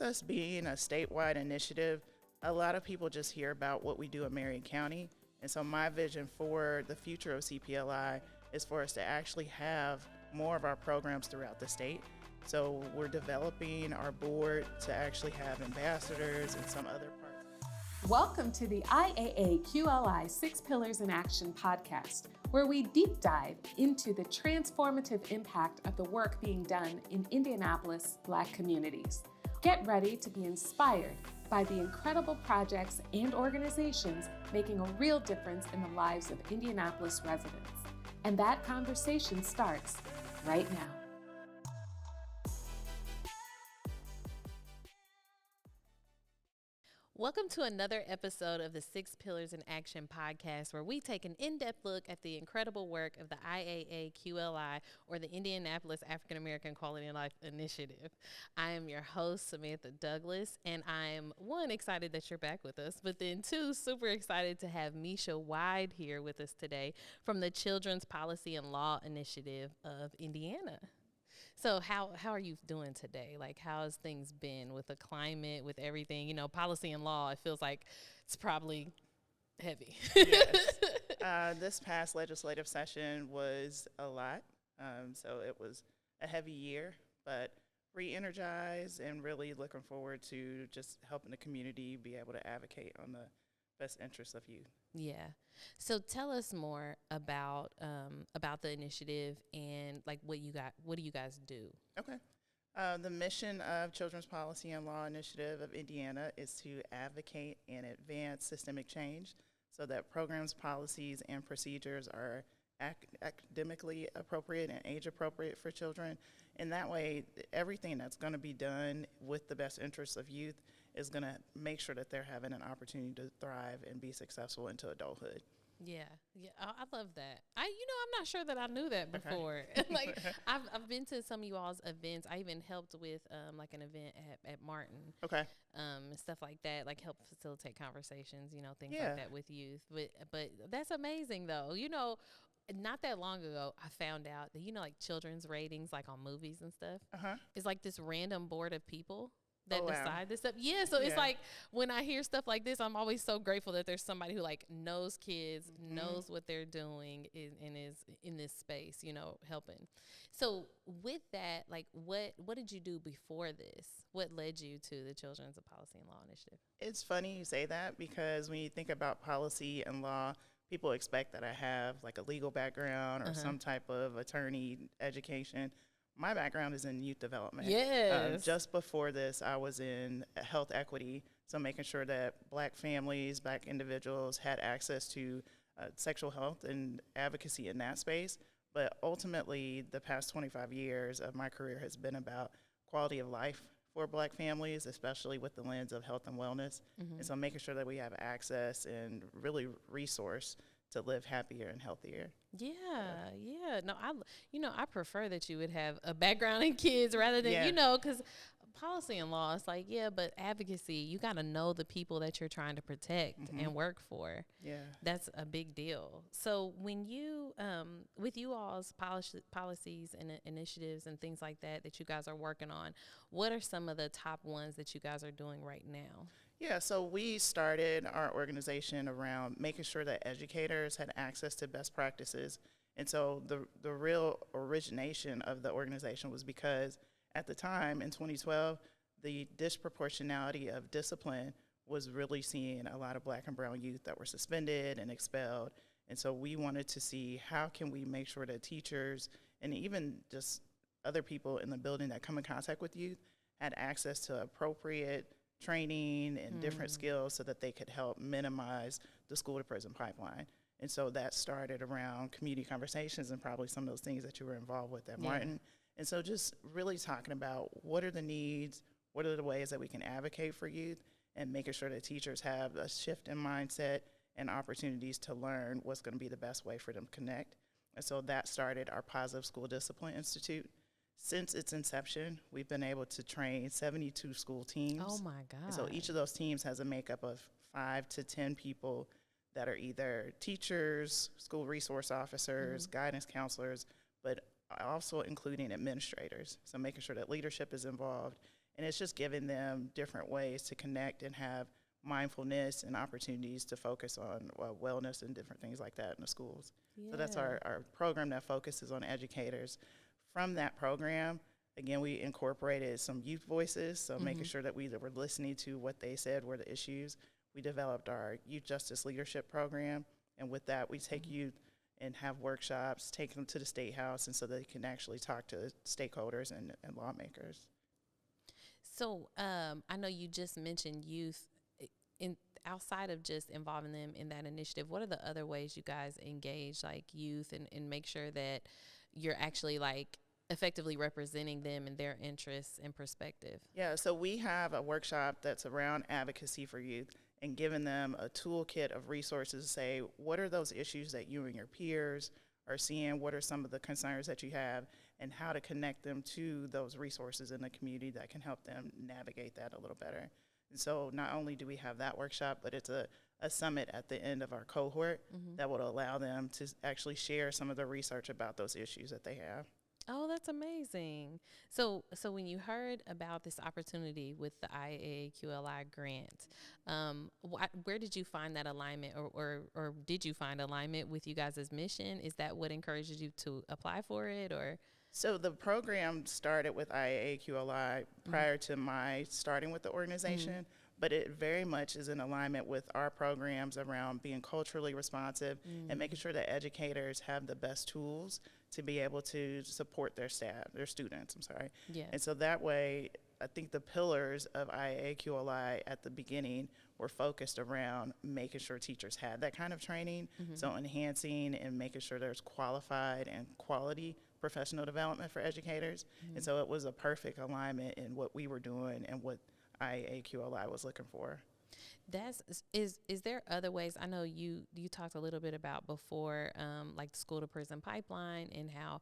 us being a statewide initiative, a lot of people just hear about what we do in Marion County. And so my vision for the future of CPLI is for us to actually have more of our programs throughout the state. So we're developing our board to actually have ambassadors and some other parts. Welcome to the IAA QLI 6 Pillars in Action podcast, where we deep dive into the transformative impact of the work being done in Indianapolis Black communities. Get ready to be inspired by the incredible projects and organizations making a real difference in the lives of Indianapolis residents. And that conversation starts right now. Welcome to another episode of the 6 Pillars in Action podcast, where we take an in-depth look at the incredible work of the IAA QLI, or the Indianapolis African American Quality of Life Initiative. I am your host, Samantha Douglas, and I'm, one, excited that you're back with us, but then two, super excited to have Misha Wide here with us today from the Children's Policy and Law Initiative of Indiana. So how are you doing today? Like, how's things been with the climate, with everything? You know, policy and law, it feels like it's probably heavy. Yes. This past legislative session was a lot. So it was a heavy year, but re-energized and really looking forward to just helping the community be able to advocate on the best interests of youth. Yeah. So tell us more about the initiative and like what do you guys do? Okay. The mission of Children's Policy and Law Initiative of Indiana is to advocate and advance systemic change so that programs, policies, and procedures are academically appropriate and age appropriate for children. And that way, everything that's going to be done with the best interests of youth is going to make sure that they're having an opportunity to thrive and be successful into adulthood. Yeah, I love that. I'm not sure that I knew that before. Okay. Like, I've been to some of you all's events. I even helped with like an event at Martin. Okay. And stuff like that, like help facilitate conversations, things like that with youth. But that's amazing though. Not that long ago, I found out that, like children's ratings, like on movies and stuff, is like this random board of people that decide this stuff. Yeah, so it's like when I hear stuff like this, I'm always so grateful that there's somebody who like knows kids, knows what they're doing, and is in this space, helping. So with that, like what did you do before this? What led you to the Children's Policy and Law Initiative? It's funny you say that because when you think about policy and law, people expect that I have like a legal background or some type of attorney education. My background is in youth development. Yes. Just before this, I was in health equity, so making sure that Black families, Black individuals had access to sexual health and advocacy in that space. But ultimately, the past 25 years of my career has been about quality of life for Black families, especially with the lens of health and wellness. And so making sure that we have access and really resource to live happier and healthier. Yeah. No, I prefer that you would have a background in kids rather than, because policy and law, it's like, but advocacy, you got to know the people that you're trying to protect and work for. Yeah. That's a big deal. So when you, with you all's policies and initiatives and things like that you guys are working on, what are some of the top ones that you guys are doing right now? Yeah, so we started our organization around making sure that educators had access to best practices. And so the real origination of the organization was because at the time in 2012, the disproportionality of discipline was really seeing a lot of Black and brown youth that were suspended and expelled. And so we wanted to see how can we make sure that teachers and even just other people in the building that come in contact with youth had access to appropriate training and different skills so that they could help minimize the school to prison pipeline. And so that started around community conversations and probably some of those things that you were involved with at Martin. And so just really talking about what are the needs, what are the ways that we can advocate for youth, and making sure that teachers have a shift in mindset and opportunities to learn what's going to be the best way for them to connect. And so that started our Positive School Discipline Institute. Since its inception, we've been able to train 72 school teams. Oh my God. And so each of those teams has a makeup of 5 to 10 people that are either teachers, school resource officers, guidance counselors, but also including administrators. So making sure that leadership is involved And it's just giving them different ways to connect and have mindfulness and opportunities to focus on wellness and different things like that in the schools. Yeah. So that's our program that focuses on educators. From that program, again, we incorporated some youth voices, so making sure that we were listening to what they said were the issues. We developed our Youth Justice Leadership Program, and with that, we take youth and have workshops, take them to the State House, and so they can actually talk to stakeholders and lawmakers. So I know you just mentioned youth. Outside of just involving them in that initiative, what are the other ways you guys engage like youth and make sure that you're actually like effectively representing them and their interests and perspective? Yeah, so we have a workshop that's around advocacy for youth and giving them a toolkit of resources to say, what are those issues that you and your peers are seeing? What are some of the concerns that you have? And how to connect them to those resources in the community that can help them navigate that a little better. And so not only do we have that workshop, but it's a summit at the end of our cohort that would allow them to actually share some of the research about those issues that they have. Oh, that's amazing. So when you heard about this opportunity with the IAAQLI grant, where did you find that alignment or did you find alignment with you guys' mission? Is that what encouraged you to apply for it or? So the program started with IAAQLI prior to my starting with the organization, but it very much is in alignment with our programs around being culturally responsive and making sure that educators have the best tools to be able to support their staff, their students, Yeah. And so that way, I think the pillars of IAAQLI at the beginning were focused around making sure teachers had that kind of training, so enhancing and making sure there's qualified and quality professional development for educators. And so it was a perfect alignment in what we were doing and what IAAQLI was looking for. Is there other ways? I know you talked a little bit about before, like the school to prison pipeline and how,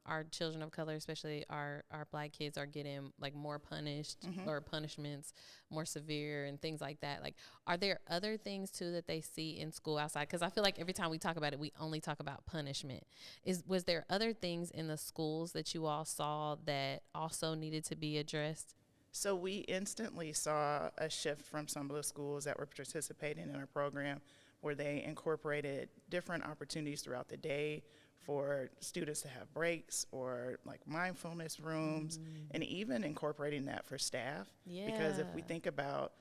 our children of color, especially our Black kids, are getting like more punished or punishments more severe and things like that. Like, are there other things too that they see in school outside? Because I feel like every time we talk about it, we only talk about punishment. Was there other things in the schools that you all saw that also needed to be addressed? So we instantly saw a shift from some of the schools that were participating in our program where they incorporated different opportunities throughout the day for students to have breaks or like mindfulness rooms and even incorporating that for staff. Yeah. Because if we think about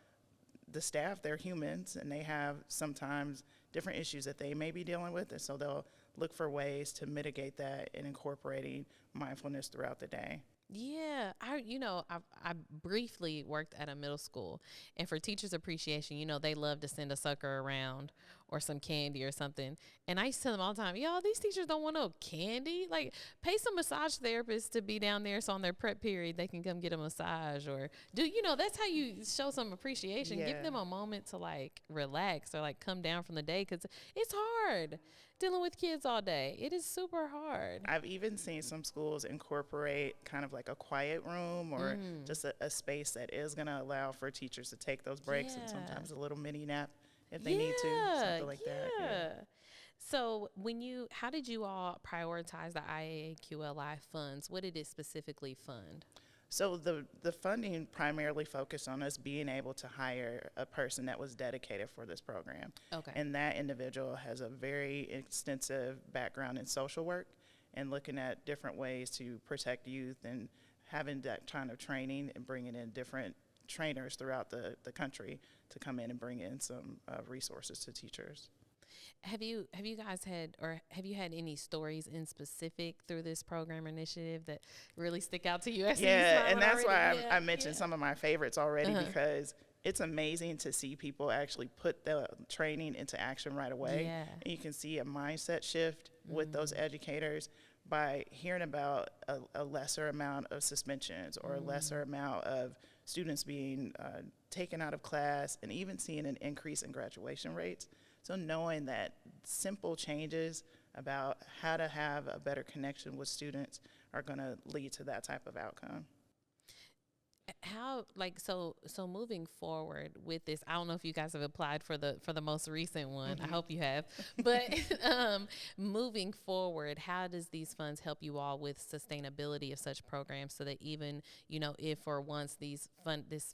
the staff, they're humans and they have sometimes different issues that they may be dealing with, and so they'll look for ways to mitigate that and incorporating mindfulness throughout the day. Yeah, I briefly worked at a middle school, and for Teachers Appreciation, they love to send a sucker around or some candy or something. And I used to tell them all the time, y'all, these teachers don't want no candy. Like, pay some massage therapists to be down there so on their prep period they can come get a massage or that's how you show some appreciation. Yeah. Give them a moment to like relax or like come down from the day because it's hard dealing with kids all day. It is super hard. I've even seen some schools incorporate kind of like a quiet room or just a space that is going to allow for teachers to take those breaks and sometimes a little mini nap if they need to, something like that. Yeah. So how did you all prioritize the IAAQLI funds? What did it specifically fund? So the funding primarily focused on us being able to hire a person that was dedicated for this program. Okay. And that individual has a very extensive background in social work and looking at different ways to protect youth and having that kind of training and bringing in different trainers throughout the country to come in and bring in some resources to teachers. Have you guys had any stories in specific through this program initiative that really stick out to you? And that's why I mentioned some of my favorites already because it's amazing to see people actually put the training into action right away. Yeah. And you can see a mindset shift with those educators by hearing about a lesser amount of suspensions or a lesser amount of students being taken out of class and even seeing an increase in graduation rates. So knowing that simple changes about how to have a better connection with students are going to lead to that type of outcome. How, like, so moving forward with this, I don't know if you guys have applied for the most recent one. I hope you have. But moving forward, how does these funds help you all with sustainability of such programs, so that even, if or once this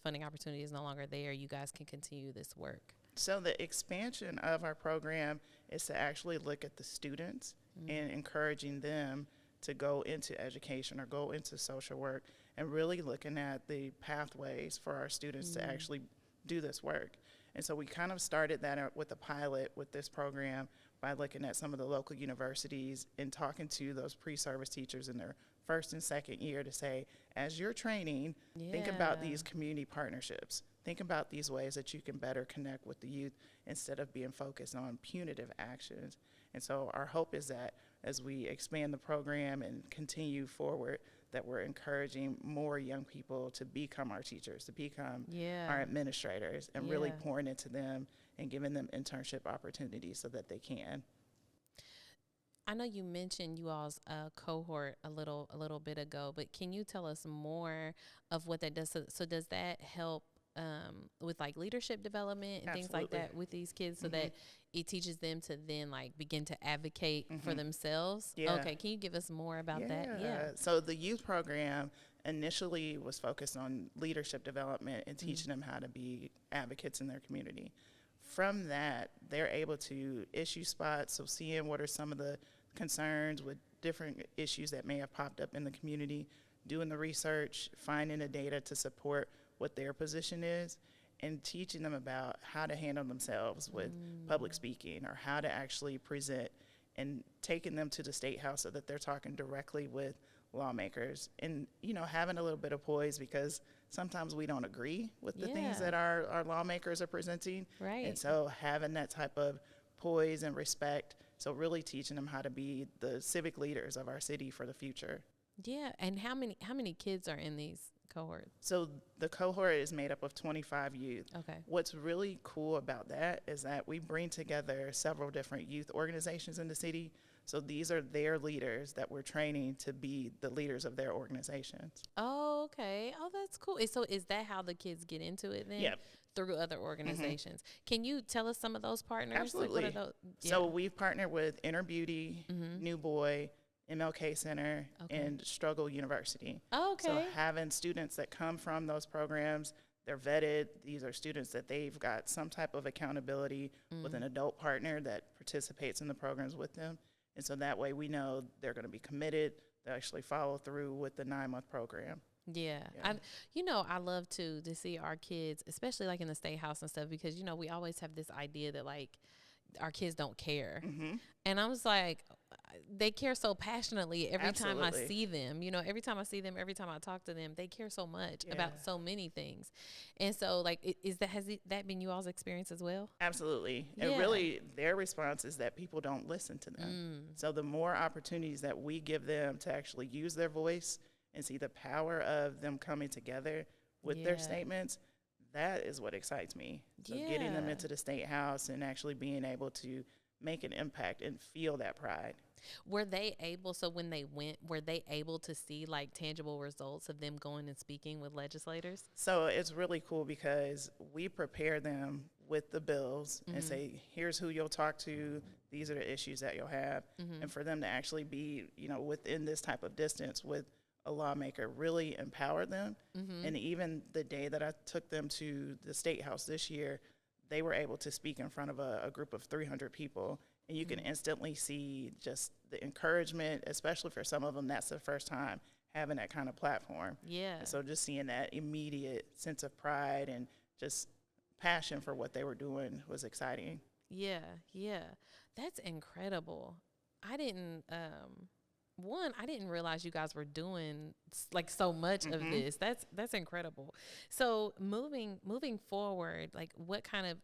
funding opportunity is no longer there, you guys can continue this work? So the expansion of our program is to actually look at the students and encouraging them to go into education or go into social work, and really looking at the pathways for our students to actually do this work. And so we kind of started that out with a pilot with this program by looking at some of the local universities and talking to those pre-service teachers in their first and second year to say, as you're training, think about these community partnerships. Think about these ways that you can better connect with the youth instead of being focused on punitive actions. And so our hope is that as we expand the program and continue forward, that we're encouraging more young people to become our teachers, to become our administrators, and really pouring into them and giving them internship opportunities so that they can. I know you mentioned you all's cohort a little bit ago, but can you tell us more of what that does? So does that help with like leadership development and things like that with these kids, so that it teaches them to then like begin to advocate for themselves? Okay, can you give us more about that? So the youth program initially was focused on leadership development and teaching them how to be advocates in their community. From that, they're able to issue spots, so seeing what are some of the concerns with different issues that may have popped up in the community, doing the research, finding the data to support what their position is, and teaching them about how to handle themselves with public speaking, or how to actually present, and taking them to the State House so that they're talking directly with lawmakers, and having a little bit of poise, because sometimes we don't agree with the things that our lawmakers are presenting, and so having that type of poise and respect, so really teaching them how to be the civic leaders of our city for the future. And how many kids are in these cohorts? So the cohort is made up of 25 youth. Okay. What's really cool about that is that we bring together several different youth organizations in the city. So these are their leaders that we're training to be the leaders of their organizations. Oh, okay. Oh, that's cool. So is that how the kids get into it then? Yep. Through other organizations. Can you tell us some of those partners? Absolutely. Like, what are those? So we've partnered with Inner Beauty, New Boy, MLK Center, and Struggle University. Oh, okay. So having students that come from those programs, they're vetted. These are students that they've got some type of accountability with an adult partner that participates in the programs with them. And so that way we know they're going to be committed. They actually follow through with the 9-month program. I love to see our kids, especially like in the State House and stuff, because, we always have this idea that like our kids don't care. And I was like, they care so passionately every time I see them. Every time I see them, every time I talk to them, they care so much about so many things. And so, like, has that been you all's experience as well? Absolutely. And really, their response is that people don't listen to them. So the more opportunities that we give them to actually use their voice and see the power of them coming together with their statements, that is what excites me. So getting them into the State House and actually being able to make an impact and feel that pride. Were they able, so when they went, were they able to see like tangible results of them going and speaking with legislators? So it's really cool because we prepare them with the bills and say, here's who you'll talk to, these are the issues that you'll have. And for them to actually be, within this type of distance with a lawmaker really empowered them. And even the day that I took them to the State House this year, they were able to speak in front of a group of 300 people. And you can instantly see just the encouragement, especially for some of them, that's the first time having that kind of platform. And so just seeing that immediate sense of pride and just passion for what they were doing was exciting. That's incredible. I didn't realize you guys were doing like so much of this. That's incredible. So moving forward, like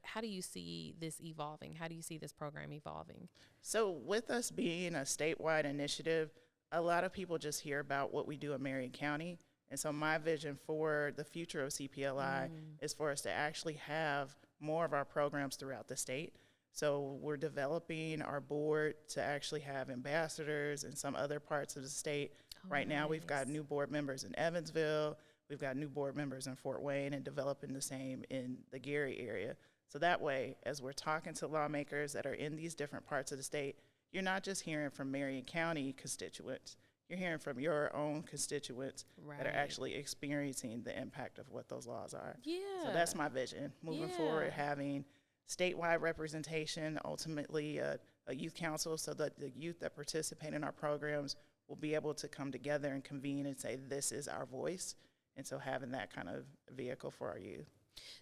how do you see this evolving? How do you see this program evolving? So with us being a statewide initiative, a lot of people just hear about what we do in Marion County. And so my vision for the future of CPLI is for us to actually have more of our programs throughout the state. So we're developing our board to actually have ambassadors in some other parts of the state. Right now we've got new board members in Evansville. We've got new board members in Fort Wayne and developing the same in the Gary area. So that way, as we're talking to lawmakers that are in these different parts of the state, you're not just hearing from Marion County constituents, you're hearing from your own constituents that are actually experiencing the impact of what those laws are. Yeah. So that's my vision. Moving forward, having statewide representation, ultimately a youth council, so that the youth that participate in our programs will be able to come together and convene and say, this is our voice. And so having that kind of vehicle for our youth.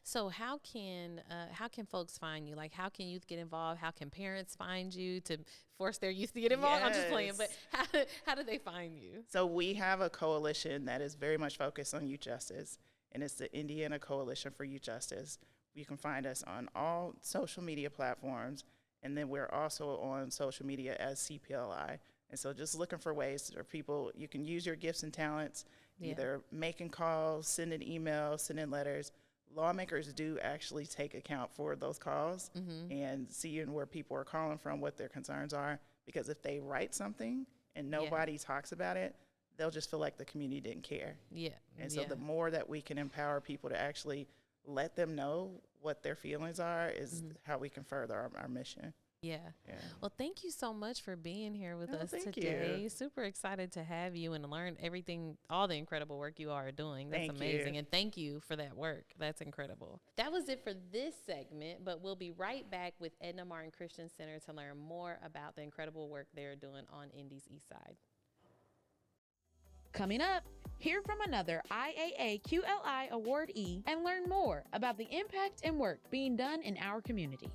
So how can folks find you? Like, how can youth get involved? How can parents find you to force their youth to get involved? I'm just playing, but how do they find you? So we have a coalition that is very much focused on youth justice, and it's the Indiana Coalition for Youth Justice. You can find us on all social media platforms, and then we're also on social media as CPLI. And so just looking for ways for people, you can use your gifts and talents, either making calls, sending emails, sending letters. Lawmakers do actually take account for those calls and seeing where people are calling from, what their concerns are, because if they write something and nobody talks about it, they'll just feel like the community didn't care. And so the more that we can empower people to actually let them know what their feelings are is how we can further our mission. Well, thank you so much for being here with us today. Super excited to have you and learn everything, all the incredible work you are doing. That's amazing. And thank you for that work. That's incredible. That was it for this segment, but we'll be right back with EdnaMartin Christian Center to learn more about the incredible work they're doing on Indy's East Side. Coming up, hear from another IAA QLI awardee and learn more about the impact and work being done in our community.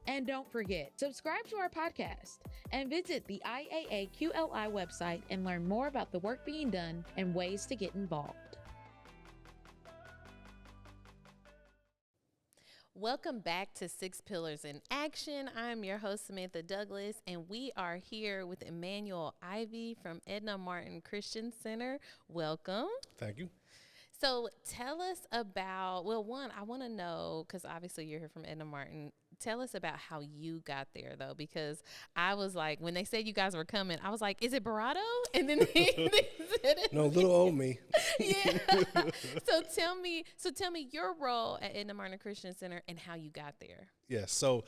And don't forget, subscribe to our podcast and visit the IAA QLI website and learn more about the work being done and ways to get involved. Welcome back to Six Pillars in Action. I'm your host, Samantha Douglas, and we are here with Emmanuel Ivy from EdnaMartin Christian Center. Welcome. Thank you. So tell us about, well, one, I want to know, because obviously you're here from EdnaMartin. Tell us about how you got there, though, because I was like, when they said you guys were coming, I was like, is it Barato? And then they said it. No, little old me. So tell me your role at EdnaMartin Christian Center and how you got there. Yes. So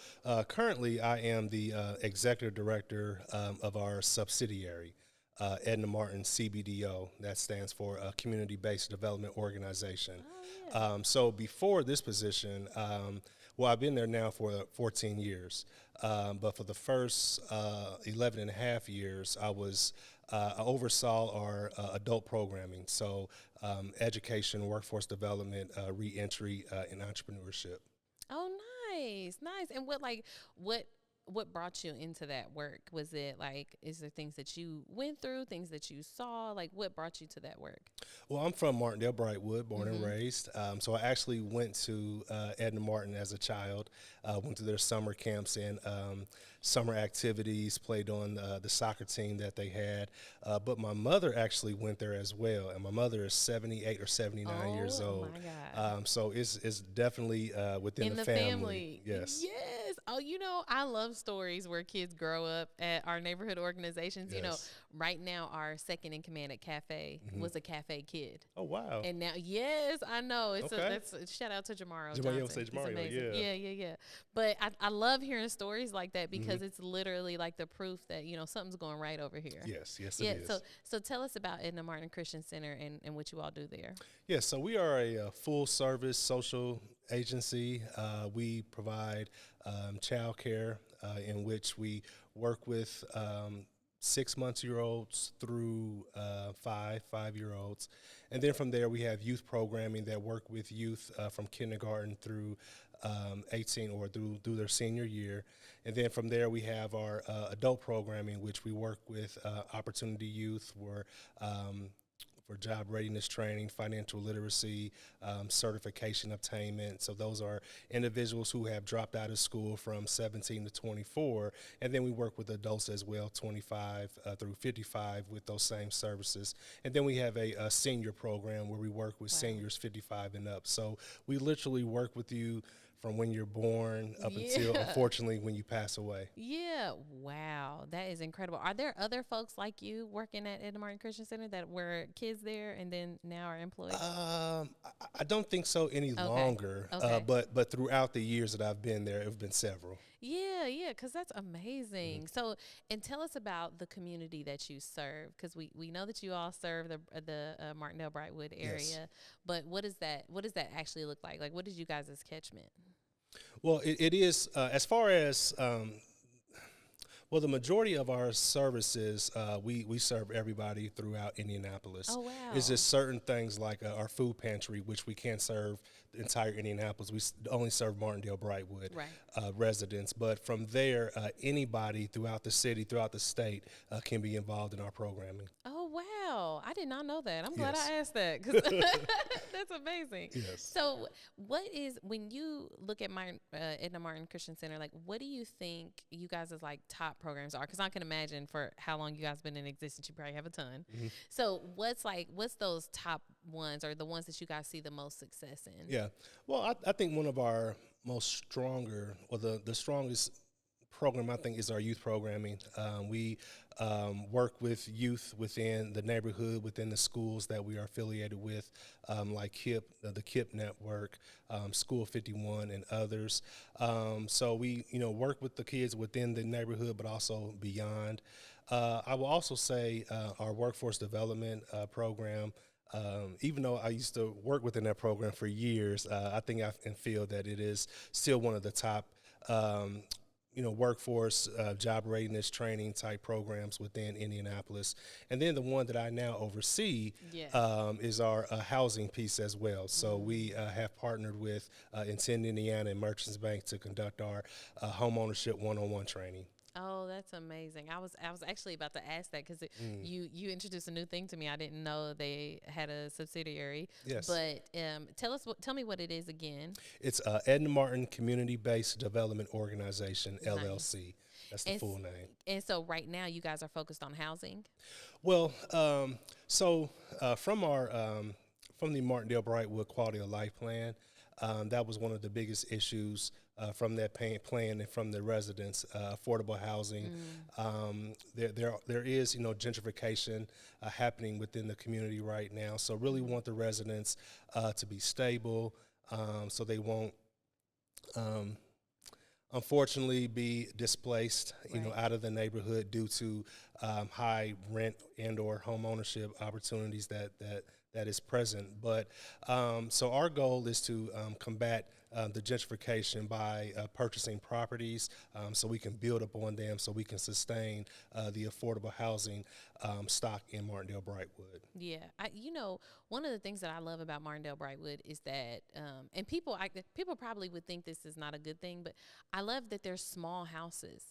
currently I am the executive director of our subsidiary, EdnaMartin CBDO. That stands for Community-Based Development Organization. Oh, yeah. So before this position, well, I've been there now for 14 years, but for the first 11 and a half years, I oversaw our adult programming, so education, workforce development, reentry, and entrepreneurship. Oh, nice. And what brought you into that work? Was it like, is there things that you went through, things that you saw? Like, what brought you to that work? Well, I'm from Martindale, Brightwood, born and raised. So I actually went to EdnaMartin as a child, went to their summer camps and summer activities, played on the soccer team that they had. But my mother actually went there as well, and my mother is 78 or 79 years old. Oh, my God. So it's definitely within the family. Yes. Yes. Oh, I love stories where kids grow up at our neighborhood organizations. Yes. Right now our second in command at Cafe was a Cafe kid. Oh, wow. And now, yes, I know. That's shout out to Jamaro Johnson. Yeah. But I love hearing stories like that because it's literally like the proof that, something's going right over here. Yes, it is. So tell us about EdnaMartin Christian Center and what you all do there. Yes, so we are a full-service social agency. We provide child care in which we work with 6-month-olds through 5-year-olds. And then from there, we have youth programming that work with youth from kindergarten through 18 or through their senior year. And then from there, we have our adult programming, which we work with opportunity youth for job readiness training, financial literacy, certification obtainment. So those are individuals who have dropped out of school from 17 to 24. And then we work with adults as well, 25 through 55 with those same services. And then we have a senior program where we work with seniors 55 and up. So we literally work with you from when you're born up until, unfortunately, when you pass away. Yeah. Wow. That is incredible. Are there other folks like you working at EdnaMartin Christian Center that were kids there and then now are employed? I don't think so any longer, Okay. but throughout the years that I've been there, it have been several. Yeah, yeah, because that's amazing. So, and tell us about the community that you serve, because we know that you all serve the Martindale Brightwood area, Yes. but what does that actually look like? Like, what is you guys' catchment? Well, it is as far as well, the majority of our services, we serve everybody throughout Indianapolis. Oh, wow. It's just certain things like our food pantry, which we can't serve the entire Indianapolis. We only serve Martindale Brightwood Right. residents. But from there, anybody throughout the city, throughout the state, can be involved in our programming. Oh, wow. I did not know that. I'm glad Yes. I asked that, because that's amazing. Yes. So when you look at EdnaMartin Christian Center, like, what do you think you guys' like top programs are? Because I can imagine for how long you guys been in existence, you probably have a ton. So what's those top ones, or the ones that you guys see the most success in? Yeah. Well, I think one of our most stronger, or the strongest program, I think, is our youth programming. We work with youth within the neighborhood, within the schools that we are affiliated with, like the KIP Network, School 51, and others. So we, work with the kids within the neighborhood, but also beyond. I will also say our workforce development program. Even though I used to work within that program for years, I think I can feel that it is still one of the top, workforce, job readiness training type programs within Indianapolis. And then the one that I now oversee is our housing piece as well. So we have partnered with Intend Indiana and Merchants Bank to conduct our homeownership one-on-one training. Oh, that's amazing. I was actually about to ask that, because you introduced a new thing to me. I didn't know they had a subsidiary. Yes. But tell me what it is again. It's EdnaMartin Community-Based Development Organization, LLC. That's the full name. And so right now you guys are focused on housing? Well, from the Martindale Brightwood Quality of Life Plan, that was one of the biggest issues from that plan and from the residents, affordable housing. There is, gentrification happening within the community right now. So really want the residents to be stable, so they won't, unfortunately, be displaced, out of the neighborhood due to high rent and/or home ownership opportunities that is present. But so our goal is to combat the gentrification by purchasing properties, so we can build upon them, so we can sustain the affordable housing stock in Martindale Brightwood. Yeah, one of the things that I love about Martindale Brightwood is that, and people probably would think this is not a good thing, but I love that there's small houses.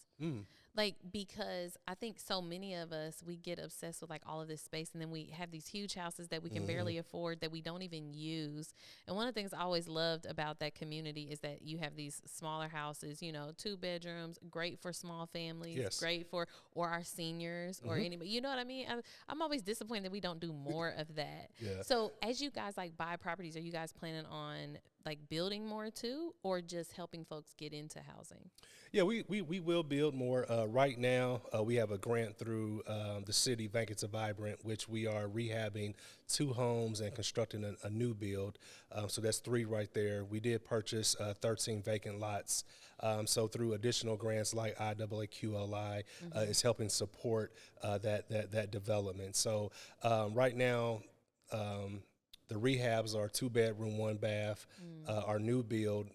Like, because I think so many of us, we get obsessed with like all of this space, and then we have these huge houses that we can barely afford, that we don't even use. And one of the things I always loved about that community is that you have these smaller houses, 2 bedrooms, great for small families, Yes. great for, or our seniors, or anybody, you know what I mean? I'm always disappointed that we don't do more of that. Yeah. So as you guys like buy properties, are you guys planning on like building more too, or just helping folks get into housing? Yeah, we will build more. Right now, we have a grant through the city, Vacant to Vibrant, which we are rehabbing 2 homes and constructing a new build. So that's 3 right there. We did purchase 13 vacant lots. So through additional grants like IAAQLI, is helping support that development. So right now, the rehabs are 2-bedroom, 1-bath. Our new build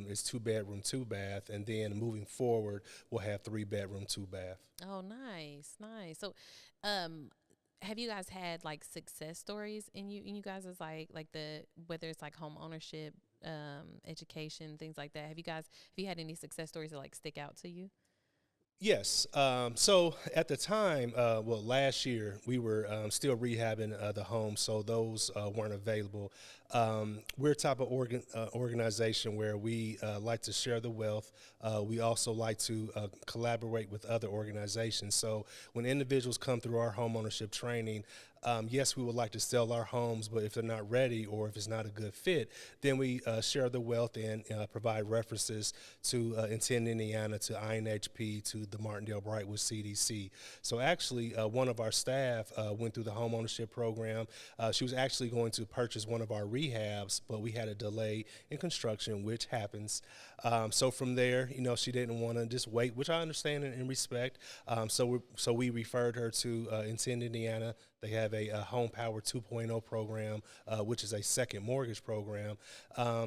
is 2-bedroom, 2-bath, and then moving forward, we'll have 3-bedroom, 2-bath. Oh, nice. So, have you guys had like success stories in you guys' like whether it's like home ownership, education, things like that? Have you had any success stories that like stick out to you? Yes. So at the time, last year, we were still rehabbing the home, so those weren't available. We're a type of organization where we like to share the wealth. We also like to collaborate with other organizations. So when individuals come through our homeownership training, yes, we would like to sell our homes, but if they're not ready or if it's not a good fit, then we share the wealth and provide references to Intend Indiana, to INHP, to the Martindale Brightwood CDC. So actually, one of our staff went through the home ownership program. She was actually going to purchase one of our rehabs, but we had a delay in construction, which happens. So from there, she didn't want to just wait, which I understand and respect. So we referred her to Intend Indiana. They have a Home Power 2.0 program, which is a second mortgage program.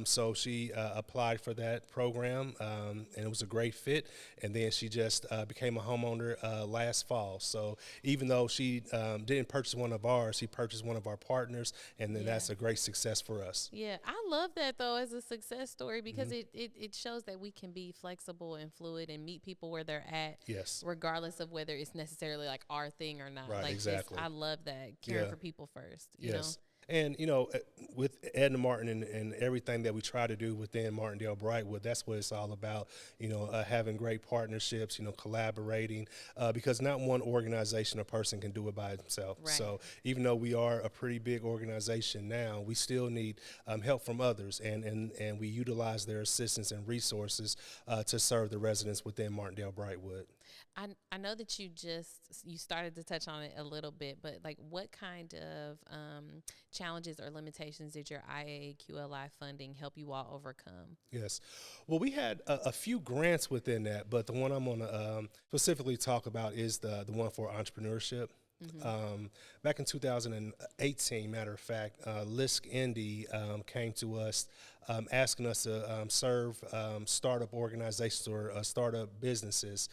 So she applied for that program, and it was a great fit. And then she just became a homeowner last fall. So even though she didn't purchase one of ours, she purchased one of our partners, and then that's a great success for us. Yeah, I love that, though, as a success story, because it shows that we can be flexible and fluid and meet people where they're at, regardless of whether it's necessarily like our thing or not. Right, like exactly. I love that, caring for people first, you know? And, with EdnaMartin and everything that we try to do within Martindale Brightwood, that's what it's all about, having great partnerships, collaborating, because not one organization or person can do it by themselves. Right. So even though we are a pretty big organization now, we still need help from others, and we utilize their assistance and resources to serve the residents within Martindale Brightwood. I know that you started to touch on it a little bit, but like what kind of challenges or limitations did your IAQLI funding help you all overcome? Yes. Well, we had a few grants within that, but the one I'm going to specifically talk about is the one for entrepreneurship. Back in 2018, matter of fact, LISC Indy came to us asking us to serve startup organizations or startup businesses.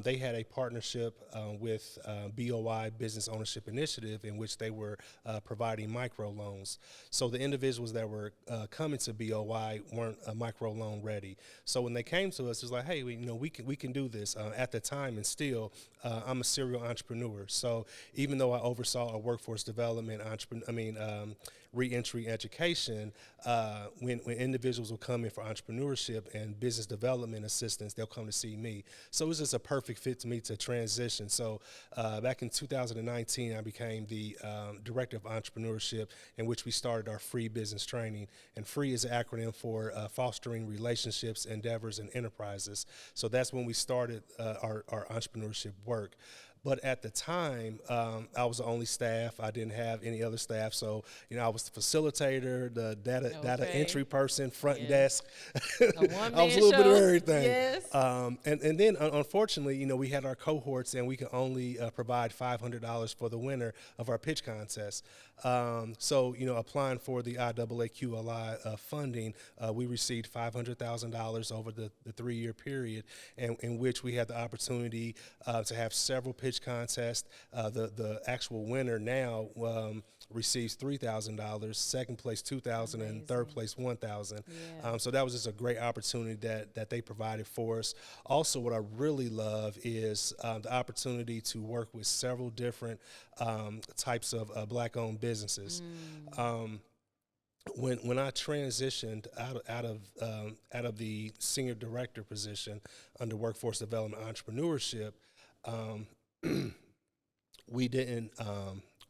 They had a partnership with BOI, Business Ownership Initiative, in which they were providing microloans. So the individuals that were coming to BOI weren't microloan ready. So when they came to us, it was like, hey, we can do this. At the time, and still, I'm a serial entrepreneur. So even though I oversaw a workforce development, reentry education, when individuals will come in for entrepreneurship and business development assistance, they'll come to see me. So it was just a perfect fit to me to transition. So back in 2019, I became the Director of Entrepreneurship, in which we started our free business training. And FREE is an acronym for Fostering Relationships, Endeavors, and Enterprises. So that's when we started our entrepreneurship work. But at the time, I was the only staff. I didn't have any other staff. So, I was the facilitator, the data entry person, front desk. I was a little bit of everything. Yes. And then, unfortunately, we had our cohorts, and we could only provide $500 for the winner of our pitch contest. So, applying for the IAAQLI funding, we received $500,000 over the 3-year period, in which we had the opportunity to have several pitch contests. The actual winner now receives $3,000, second place $2,000, and third place $1,000. Yeah. So that was just a great opportunity that they provided for us. Also, what I really love is the opportunity to work with several different types of Black-owned businesses. When I transitioned out of the senior director position under workforce development entrepreneurship, we didn't.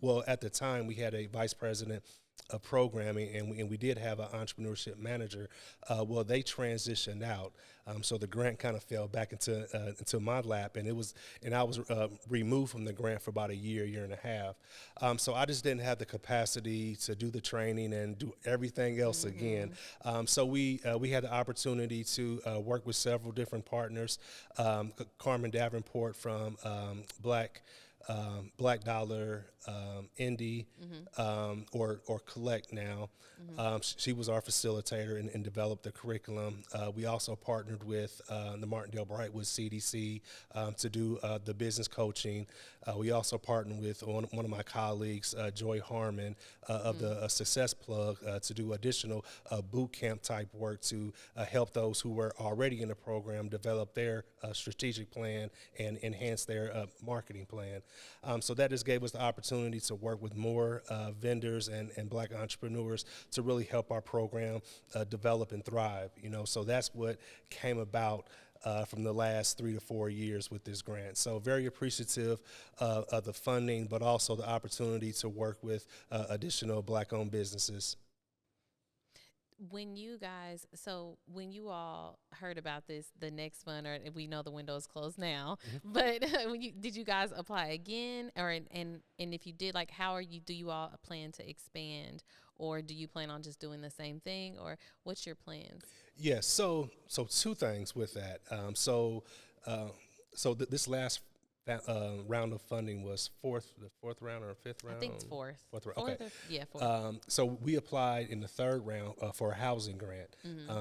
Well, at the time, we had a vice president of programming, and we did have an entrepreneurship manager. Well, they transitioned out, so the grant kind of fell back into my lap, and I was removed from the grant for about a year and a half. So I just didn't have the capacity to do the training and do everything else again. So we had the opportunity to work with several different partners. Carmen Davenport from Black Dollar Indy, or Collect now. She was our facilitator and developed the curriculum. We also partnered with the Martindale Brightwood CDC to do the business coaching. We also partnered with one of my colleagues, Joy Harmon, of the Success Plug, to do additional boot camp type work to help those who were already in the program develop their strategic plan and enhance their marketing plan. So that just gave us the opportunity to work with more vendors and Black entrepreneurs to really help our program develop and thrive. So that's what came about from the last 3 to 4 years with this grant. So very appreciative of the funding, but also the opportunity to work with additional Black-owned businesses. When you all heard about this, the next fund, or we know the window is closed now, but did you guys apply again, or and if you did, like, do you all plan to expand, or do you plan on just doing the same thing, or what's your plans? Yes, so two things with that. This last round of funding was the fourth round or fifth round? I think it's fourth. Fourth round. Okay. Fourth. So we applied in the third round for a housing grant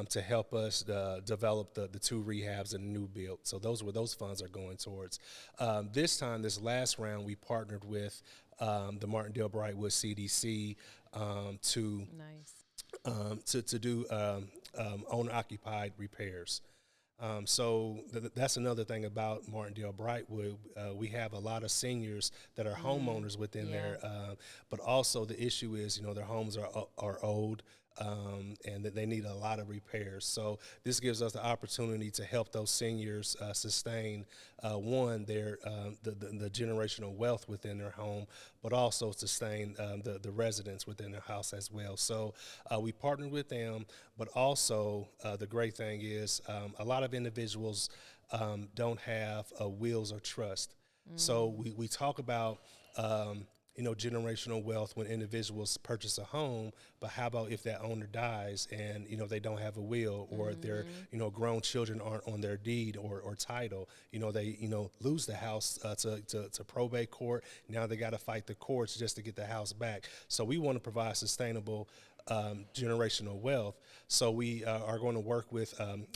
to help us develop the 2 rehabs and a new build. So those funds are going towards. This last round, we partnered with the Martindale Brightwood CDC to do owner-occupied repairs. So that's another thing about Martindale Brightwood. We have a lot of seniors that are homeowners within there, but also the issue is, their homes are old, and that they need a lot of repairs. So this gives us the opportunity to help those seniors sustain the generational wealth within their home, but also sustain the residents within their house as well. So we partnered with them, but also the great thing is a lot of individuals don't have wills or trust. So we talk about generational wealth when individuals purchase a home, but how about if that owner dies and, they don't have a will, or their, grown children aren't on their deed or title, they, lose the house to probate court. Now they got to fight the courts just to get the house back. So we want to provide sustainable generational wealth. So we are going to work with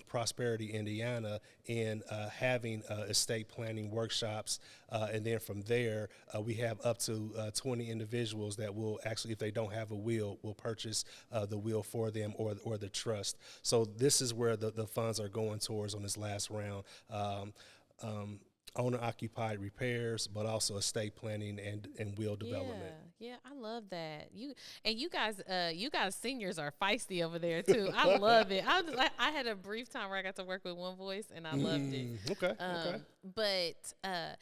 Prosperity Indiana in having estate planning workshops, and then from there we have up to 20 individuals that will actually, if they don't have a will, will purchase the will for them or the trust. So this is where the funds are going towards on this last round. Owner-occupied repairs, but also estate planning and will development. Yeah, I love that. You guys seniors are feisty over there too. I love it. I had a brief time where I got to work with One Voice, and I loved it. Okay. But and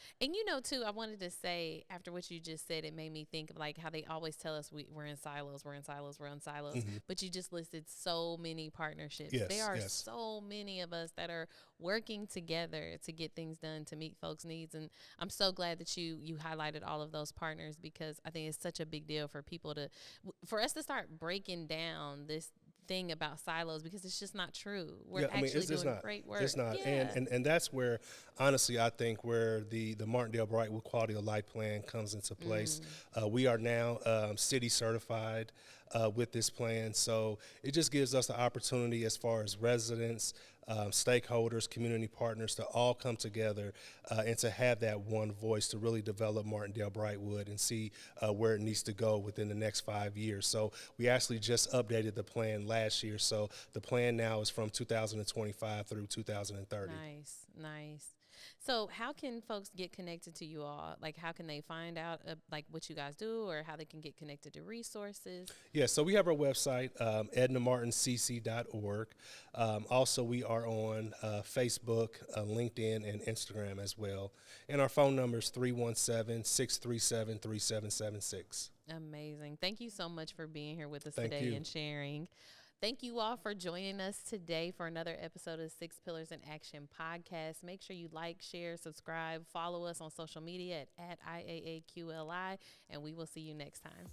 too, I wanted to say, after what you just said, it made me think of like how they always tell us we're in silos, we're in silos. But you just listed so many partnerships. Yes, there are so many of us that are working together to get things done, to meet folks' needs. And I'm so glad that you highlighted all of those partners, because I think it's such a big deal for for us to start breaking down this thing about silos, because it's just not true. We're actually doing great work. It's not. And that's where, honestly, I think where the Martindale Brightwood Quality of Life Plan comes into place. We are now city certified with this plan. So it just gives us the opportunity, as far as residents, stakeholders, community partners, to all come together and to have that one voice to really develop Martindale Brightwood and see where it needs to go within the next 5 years. So we actually just updated the plan last year. So the plan now is from 2025 through 2030. Nice. So how can folks get connected to you all? Like, how can they find out like what you guys do, or how they can get connected to resources? Yeah, so we have our website, EdnaMartinCC.org. Also, we are on Facebook, LinkedIn, and Instagram as well. And our phone number is 317-637-3776. Amazing. Thank you so much for being here with us Thank today you. and sharing. Thank you all for joining us today for another episode of 6 Pillars in Action podcast. Make sure you like, share, subscribe, follow us on social media at IAAQLI, and we will see you next time.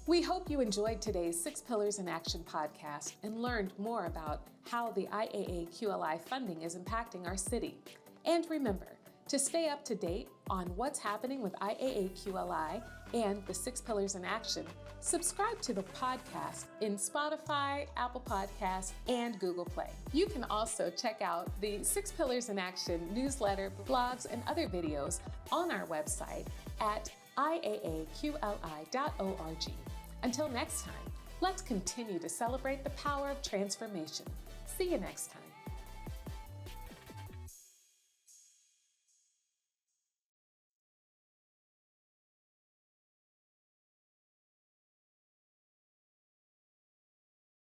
We hope you enjoyed today's 6 Pillars in Action podcast and learned more about how the IAAQLI funding is impacting our city. And remember, to stay up to date on what's happening with IAAQLI and the 6 Pillars in Action, subscribe to the podcast in Spotify, Apple Podcasts, and Google Play. You can also check out the 6 Pillars in Action newsletter, blogs, and other videos on our website at IAAQLI.org. Until next time, let's continue to celebrate the power of transformation. See you next time.